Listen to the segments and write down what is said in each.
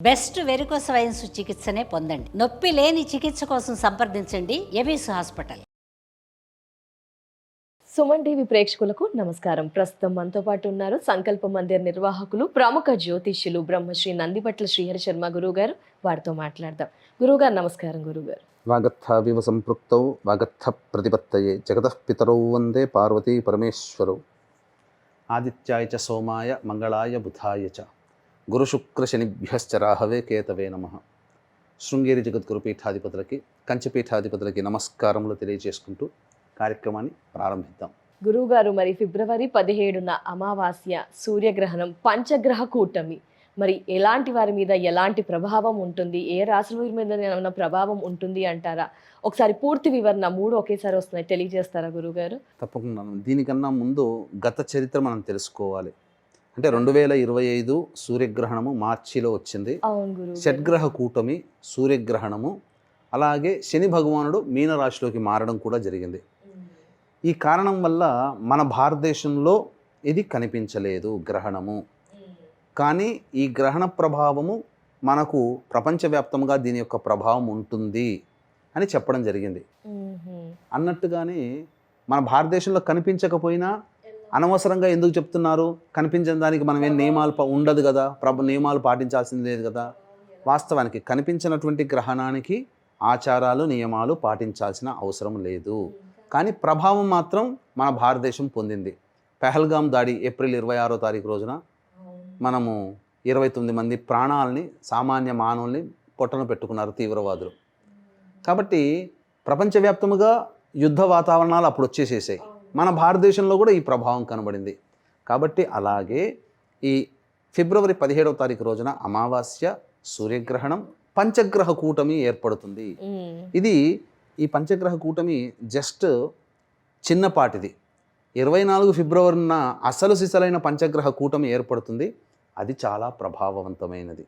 Best varicose wines చికిత్సనే పొందండి. నొప్పి లేని చికిత్స కోసం సంప్రదించండి ఎబిస్ హాస్పిటల్. సుమన్ టీవీ ప్రేక్షకులకు నమస్కారం. ప్రస్తుతం మనతో పాటు ఉన్నారు సంకల్ప మందిర్ నిర్వాహకులు, ప్రముఖ జ్యోతిష్యులు బ్రహ్మశ్రీ నందిపట్ల శ్రీహరి శర్మ గురువు గారు. వారితో మాట్లాడదాం. గురువు గారు నమస్కారం. గురువు గారు, వాగర్థావివ సంపృక్తౌ వాగర్థ ప్రతిపత్తయే జగతః పితరౌ వందే పార్వతీ పరమేశ్వరౌ. ఆదిత్యాయ చ సోమాయ మంగళాయ బుధాయ చ గురుశుక్రశనిభ్యశ్చ రాహవే కేతవే నమః. శృంగేరి జగద్గురు పీఠాధిపతులకి, కంచిపీఠాధిపతులకి నమస్కారములు తెలియజేసుకుంటూ కార్యక్రమాన్ని ప్రారంభిద్దాం. గురువు గారు, మరి ఫిబ్రవరి 17న అమావాస్య, సూర్యగ్రహణం, పంచగ్రహ కూటమి, మరి ఎలాంటి వారి మీద ఎలాంటి ప్రభావం ఉంటుంది, ఏ రాశుల మీద ఏమైనా ప్రభావం ఉంటుంది అంటారా? ఒకసారి పూర్తి వివరణ, మూడు ఒకేసారి వస్తున్నాయి, తెలియజేస్తారా గురువు గారు? తప్పకుండా. దీనికన్నా ముందు గత చరిత్ర మనం తెలుసుకోవాలి. అంటే 2025 సూర్యగ్రహణము మార్చిలో వచ్చింది. అవును గురువు. షడ్గ్రహ కూటమి, సూర్యగ్రహణము, అలాగే శని భగవానుడు మీనరాశిలోకి మారడం కూడా జరిగింది. ఈ కారణం వల్ల మన భారతదేశంలో ఇది కనిపించలేదు గ్రహణము. కానీ ఈ గ్రహణ ప్రభావము మనకు ప్రపంచవ్యాప్తంగా దీని యొక్క ప్రభావం ఉంటుంది అని చెప్పడం జరిగింది. అన్నట్టుగానే మన భారతదేశంలో కనిపించకపోయినా అనవసరంగా ఎందుకు చెప్తున్నారు? కనిపించని దానికి మనం ఏం నియమాలు ఉండదు కదా, నియమాలు పాటించాల్సింది లేదు కదా. వాస్తవానికి కనిపించినటువంటి గ్రహణానికి ఆచారాలు, నియమాలు పాటించాల్సిన అవసరం లేదు. కానీ ప్రభావం మాత్రం మన భారతదేశం పొందింది. పెహల్గాం దాడి ఏప్రిల్ 26వ తారీఖు రోజున మనము 29 మంది ప్రాణాలని, సామాన్య మానవుల్ని పొట్టన పెట్టుకున్నారు తీవ్రవాదులు. కాబట్టి ప్రపంచవ్యాప్తముగా యుద్ధ వాతావరణాలు అప్పుడు వచ్చేసేసాయి. మన భారతదేశంలో కూడా ఈ ప్రభావం కనబడింది. కాబట్టి అలాగే ఈ ఫిబ్రవరి 17వ తారీఖు రోజున అమావాస్య, సూర్యగ్రహణం, పంచగ్రహ కూటమి ఏర్పడుతుంది. ఇది ఈ పంచగ్రహ కూటమి జస్ట్ చిన్నపాటిది. 24 ఫిబ్రవరిన అసలు సిసలైన పంచగ్రహ కూటమి ఏర్పడుతుంది. అది చాలా ప్రభావవంతమైనది.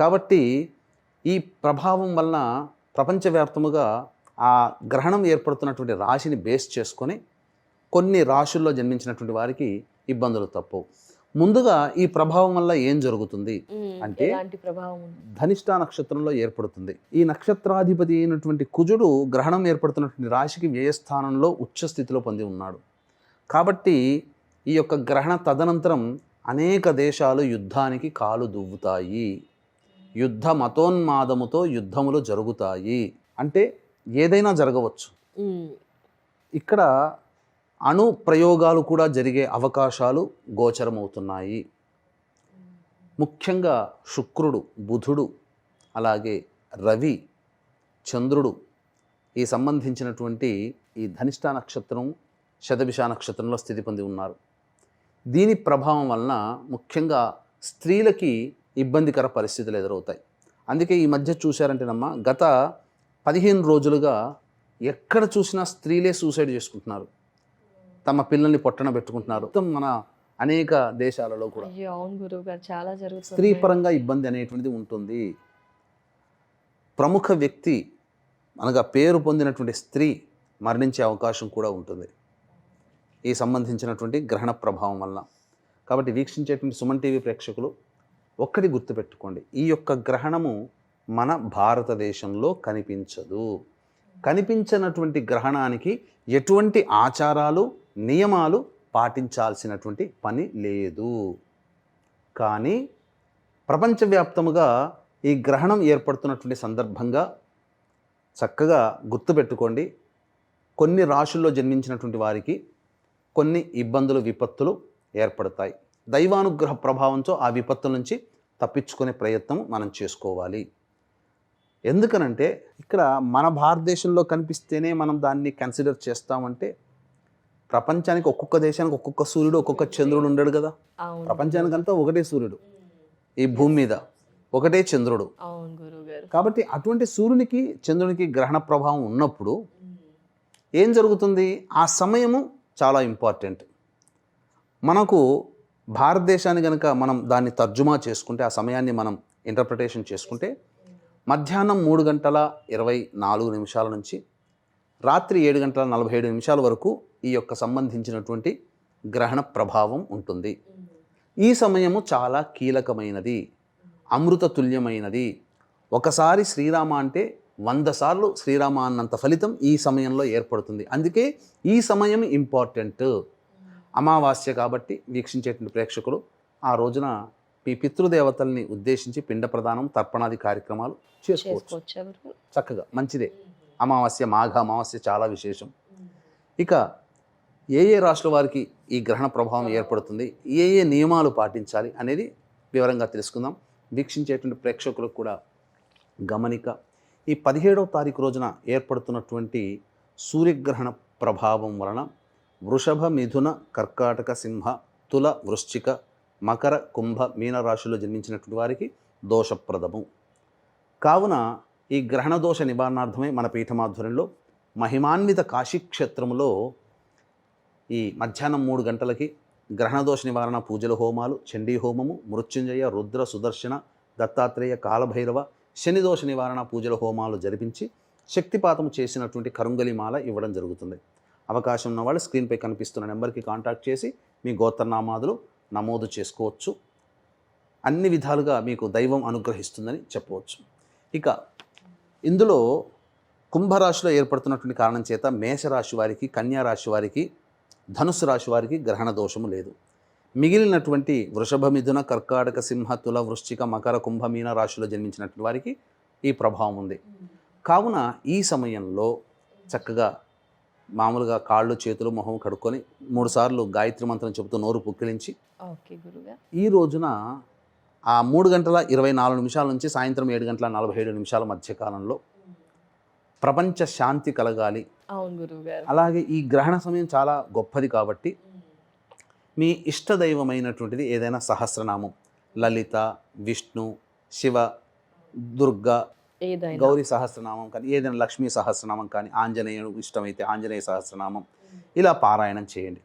కాబట్టి ఈ ప్రభావం వలన ప్రపంచవ్యాప్తముగా ఆ గ్రహణం ఏర్పడుతున్నటువంటి రాశిని బేస్ చేసుకొని కొన్ని రాశుల్లో జన్మించినటువంటి వారికి ఇబ్బందులు తప్పవు. ముందుగా ఈ ప్రభావం వల్ల ఏం జరుగుతుంది అంటే, ధనిష్ఠా నక్షత్రంలో ఏర్పడుతుంది. ఈ నక్షత్రాధిపతి అయినటువంటి కుజుడు గ్రహణం ఏర్పడుతున్నటువంటి రాశికి వ్యయస్థానంలో ఉచ్చ స్థితిలో పొంది ఉన్నాడు. కాబట్టి ఈ యొక్క గ్రహణ తదనంతరం అనేక దేశాలు యుద్ధానికి కాలు దువ్వుతాయి. యుద్ధ మతోన్మాదముతో యుద్ధములు జరుగుతాయి. అంటే ఏదైనా జరగవచ్చు. ఇక్కడ అణు ప్రయోగాలు కూడా జరిగే అవకాశాలు గోచరమవుతున్నాయి. ముఖ్యంగా శుక్రుడు, బుధుడు, అలాగే రవి, చంద్రుడు ఈ సంబంధించినటువంటి ఈ ధనిష్ఠా నక్షత్రం, శతభిష నక్షత్రంలో స్థితి పొంది ఉన్నారు. దీని ప్రభావం వలన ముఖ్యంగా స్త్రీలకి ఇబ్బందికర పరిస్థితులు ఎదురవుతాయి. అందుకే ఈ మధ్య చూశారంటేనమ్మా, గత 15 రోజులుగా ఎక్కడ చూసినా స్త్రీలే సూసైడ్ చేసుకుంటున్నారు, తమ పిల్లల్ని పొట్టన పెట్టుకుంటున్నారు. మన అనేక దేశాలలో కూడా స్త్రీ పరంగా ఇబ్బంది అనేటువంటిది ఉంటుంది. ప్రముఖ వ్యక్తి అనగా పేరు పొందినటువంటి స్త్రీ మరణించే అవకాశం కూడా ఉంటుంది ఈ సంబంధించినటువంటి గ్రహణ ప్రభావం వలన. కాబట్టి వీక్షించేటువంటి సుమన్ టీవీ ప్రేక్షకులు ఒక్కటి గుర్తుపెట్టుకోండి, ఈ యొక్క గ్రహణము మన భారతదేశంలో కనిపించదు. కనిపించినటువంటి గ్రహణానికి ఎటువంటి ఆచారాలు, నియమాలు పాటించాల్సినటువంటి పని లేదు. కానీ ప్రపంచవ్యాప్తముగా ఈ గ్రహణం ఏర్పడుతున్నటువంటి సందర్భంగా చక్కగా గుర్తుపెట్టుకోండి, కొన్ని రాశుల్లో జన్మించినటువంటి వారికి కొన్ని ఇబ్బందులు, విపత్తులు ఏర్పడతాయి. దైవానుగ్రహ ప్రభావంతో ఆ విపత్తుల నుంచి తప్పించుకునే ప్రయత్నం మనం చేసుకోవాలి. ఎందుకనంటే ఇక్కడ మన భారతదేశంలో కనిపిస్తేనే మనం దాన్ని కన్సిడర్ చేస్తామంటే, ప్రపంచానికి ఒక్కొక్క దేశానికి ఒక్కొక్క సూర్యుడు, ఒక్కొక్క చంద్రుడు ఉండడు కదా. ప్రపంచానికంతా ఒకటే సూర్యుడు, ఈ భూమి మీద ఒకటే చంద్రుడు. కాబట్టి అటువంటి సూర్యునికి, చంద్రునికి గ్రహణ ప్రభావం ఉన్నప్పుడు ఏం జరుగుతుంది? ఆ సమయము చాలా ఇంపార్టెంట్. మనకు భారతదేశాన్ని కనుక మనం దాన్ని తర్జుమా చేసుకుంటే, ఆ సమయాన్ని మనం ఇంటర్ప్రిటేషన్ చేసుకుంటే, మధ్యాహ్నం 3:24 నుంచి రాత్రి 7:47 వరకు ఈ యొక్క సంబంధించినటువంటి గ్రహణ ప్రభావం ఉంటుంది. ఈ సమయము చాలా కీలకమైనది. అమృత తుల్యమైనది. ఒకసారి శ్రీరామ అంటే 100 సార్లు శ్రీరామ అన్నంత ఫలితం ఈ సమయంలో ఏర్పడుతుంది. అందుకే ఈ సమయం ఇంపార్టెంట్. అమావాస్య కాబట్టి వీక్షించేటువంటి ప్రేక్షకులు ఆ రోజున మీ పితృదేవతల్ని ఉద్దేశించి పిండ ప్రదానం, తర్పణాది కార్యక్రమాలు చేసుకోవచ్చు. చక్కగా మంచిదే. అమావాస్య, మాఘ అమావాస్య చాలా విశేషం. ఇక ఏ ఏ రాశుల వారికి ఈ గ్రహణ ప్రభావం ఏర్పడుతుంది, ఏ ఏ నియమాలు పాటించాలి అనేది వివరంగా తెలుసుకుందాం. వీక్షించేటువంటి ప్రేక్షకులకు కూడా గమనిక, ఈ 17వ తారీఖు రోజున ఏర్పడుతున్నటువంటి సూర్యగ్రహణ ప్రభావం వలన వృషభ, మిథున, కర్కాటక, సింహ, తుల, వృశ్చిక, మకర, కుంభ, మీన రాశుల్లో జన్మించినటువంటి వారికి దోషప్రదము. కావున ఈ గ్రహణ దోష నివారణార్థమై మన పీఠమాధ్వర్యంలో మహిమాన్విత కాశీక్షేత్రములో ఈ మధ్యాహ్నం 3 గంటలకి గ్రహణదోష నివారణ పూజల హోమాలు, చండీ హోమము, మృత్యుంజయ, రుద్ర, సుదర్శన, దత్తాత్రేయ, కాలభైరవ, శనిదోష నివారణ పూజల హోమాలు జరిపించి శక్తిపాతము చేసినటువంటి కరుంగలిమాల ఇవ్వడం జరుగుతుంది. అవకాశం ఉన్న వాళ్ళు స్క్రీన్పై కనిపిస్తున్న నెంబర్కి కాంటాక్ట్ చేసి మీ గోత్రనామాదులు నమోదు చేసుకోవచ్చు. అన్ని విధాలుగా మీకు దైవం అనుగ్రహిస్తుందని చెప్పవచ్చు. ఇక ఇందులో కుంభరాశిలో ఏర్పడుతున్నటువంటి కారణం చేత మేషరాశి వారికి, కన్యా రాశి వారికి, ధనుస్సు రాశి వారికి గ్రహణ దోషము లేదు. మిగిలినటువంటి వృషభ, మిథున, కర్కాటక, సింహ, తుల, వృశ్చిక, మకర, కుంభ, మీన రాశిలో జన్మించినటువంటి వారికి ఈ ప్రభావం ఉంది. కావున ఈ సమయంలో చక్కగా మామూలుగా కాళ్ళు, చేతులు, మొహం కడుక్కొని 3 సార్లు గాయత్రి మంత్రం చెబుతూ నోరు పుక్కిలించి ఈ రోజున ఆ 3 గంటల 24 నిమిషాల నుంచి సాయంత్రం 7 గంటల 47 నిమిషాల మధ్య కాలంలో ప్రపంచ శాంతి కలగాలి. అవును గురువుగారు. అలాగే ఈ గ్రహణ సమయం చాలా గొప్పది కాబట్టి మీ ఇష్టదైవమైనటువంటిది ఏదైనా సహస్రనామం, లలిత, విష్ణు, శివ, దుర్గా, గౌరీ సహస్రనామం కానీ, ఏదైనా లక్ష్మీ సహస్రనామం కానీ, ఆంజనేయుడు ఇష్టమైతే ఆంజనేయ సహస్రనామం, ఇలా పారాయణం చేయండి.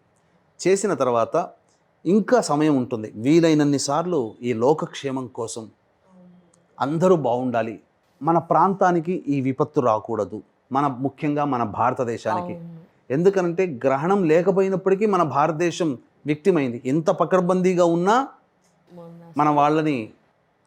చేసిన తర్వాత ఇంకా సమయం ఉంటుంది. వీలైనన్ని సార్లు ఈ లోకక్షేమం కోసం అందరూ బాగుండాలి, మన ప్రాంతానికి ఈ విపత్తు రాకూడదు, ముఖ్యంగా మన భారతదేశానికి. ఎందుకంటే గ్రహణం లేకపోయినప్పటికీ మన భారతదేశం విక్టిమ్ అయింది. ఎంత పకడ్బందీగా ఉన్నా మన వాళ్ళని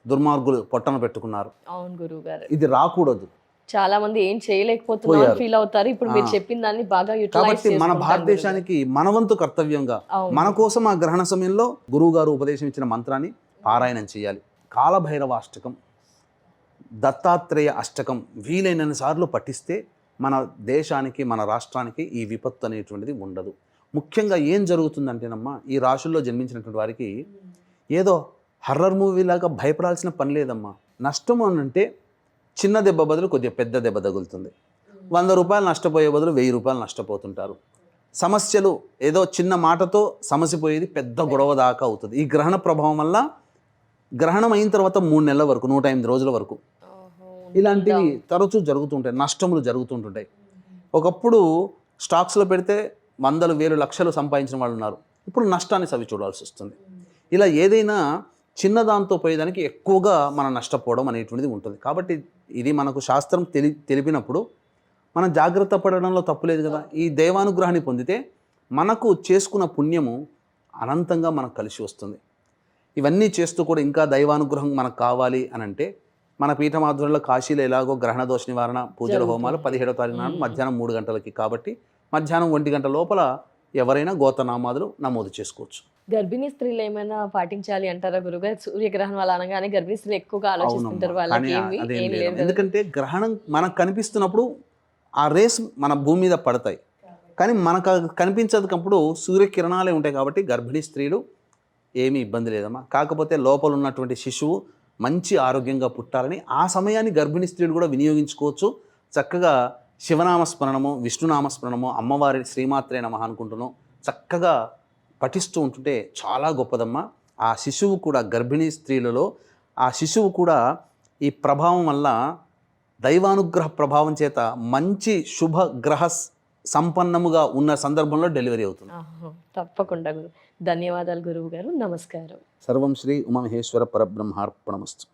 దుర్మార్గులు పొట్టన పెట్టుకున్నారు. అవును గురువుగారు. ఇది రాకూడదు. చాలా మంది ఏం చేయలేకపోతున్నారు ఫీల్ అవుతారు. ఇప్పుడు మీరు చెప్పిన దాన్ని బాగా కాబట్టి మన భారతదేశానికి మన వంతు కర్తవ్యంగా మన కోసం ఆ గ్రహణ సమయంలో గురువు గారు ఉపదేశం ఇచ్చిన మంత్రాన్ని పారాయణం చేయాలి. కాలభైరవ అష్టకం, దత్తాత్రేయ అష్టకం వీలైనన్ని సార్లు పఠిస్తే మన దేశానికి, మన రాష్ట్రానికి ఈ విపత్తు అనేటువంటిది ఉండదు. ముఖ్యంగా ఏం జరుగుతుందంటేనమ్మా, ఈ రాశుల్లో జన్మించినటువంటి వారికి ఏదో హర్రర్ మూవీ లాగా భయపడాల్సిన పని లేదమ్మా. నష్టం అంటే చిన్న దెబ్బ బదులు కొద్దిగా పెద్ద దెబ్బ తగులుతుంది. 100 రూపాయలు నష్టపోయే బదులు 1000 రూపాయలు నష్టపోతుంటారు. సమస్యలు ఏదో చిన్న మాటతో సమస్య పోయేది పెద్ద గొడవ దాకా అవుతుంది. ఈ గ్రహణ ప్రభావం వల్ల గ్రహణం అయిన తర్వాత 3 నెలల వరకు, 108 రోజుల వరకు ఇలాంటివి తరచూ జరుగుతుంటాయి. నష్టములు జరుగుతుంటుంటాయి. ఒకప్పుడు స్టాక్స్లో పెడితే 100,000 లక్షలు సంపాదించిన వాళ్ళు ఉన్నారు. ఇప్పుడు నష్టాన్ని సవి చూడాల్సి వస్తుంది. ఇలా ఏదైనా చిన్నదాంతో పోయేదానికి ఎక్కువగా మనం నష్టపోవడం అనేటువంటిది ఉంటుంది. కాబట్టి ఇది మనకు శాస్త్రం తెలిపినప్పుడు మనం జాగ్రత్త పడడంలో తప్పులేదు కదా. ఈ దైవానుగ్రహాన్ని పొందితే మనకు చేసుకున్న పుణ్యము అనంతంగా మనకు కలిసి వస్తుంది. ఇవన్నీ చేస్తూ కూడా ఇంకా దైవానుగ్రహం మనకు కావాలి అని అంటే మన పీఠమాధ్వర్యంలో కాశీలో ఎలాగో గ్రహణ దోష నివారణ పూజల హోమాలు 17వ తారీఖు నాడు మధ్యాహ్నం 3 గంటలకి, కాబట్టి మధ్యాహ్నం 1 గంట లోపల ఎవరైనా గోత్రనామాదులు నమోదు చేసుకోవచ్చు. గర్భిణీ స్త్రీలు ఏమైనా పాటించాలి అంటారా గురుగారు? సూర్యగ్రహణం వల్ల అనగానే గర్భిణీ స్త్రీలు ఎక్కువగా ఆలోచిస్తుంటారు. వాళ్ళకి ఎందుకంటే గ్రహణం మనకు కనిపిస్తున్నప్పుడు ఆ రేస్ మన భూమి మీద పడతాయి, కానీ మనకు కనిపించదప్పుడు సూర్యకిరణాలే ఉంటాయి. కాబట్టి గర్భిణీ స్త్రీలు ఏమీ ఇబ్బంది లేదమ్మా. కాకపోతే లోపల ఉన్నటువంటి శిశువు మంచి ఆరోగ్యంగా పుట్టాలని ఆ సమయాన్ని గర్భిణీ స్త్రీలు కూడా వినియోగించుకోవచ్చు. చక్కగా శివనామస్మరణము, విష్ణునామస్మరణము, అమ్మవారి శ్రీమాత్రే నమః అనుకుంటున్నాం చక్కగా పఠిస్తూ ఉంటుంటే చాలా గొప్పదమ్మా. ఆ శిశువు కూడా, గర్భిణీ స్త్రీలలో ఆ శిశువు కూడా ఈ ప్రభావం వల్ల, దైవానుగ్రహ ప్రభావం చేత మంచి శుభ గ్రహ సంపన్నముగా ఉన్న సందర్భంలో డెలివరీ అవుతుంది. తప్పకుండా గురు. ధన్యవాదాలు గురువు గారు. నమస్కారం. సర్వం శ్రీ ఉమామహేశ్వర పరబ్రహ్మార్పణమస్తు.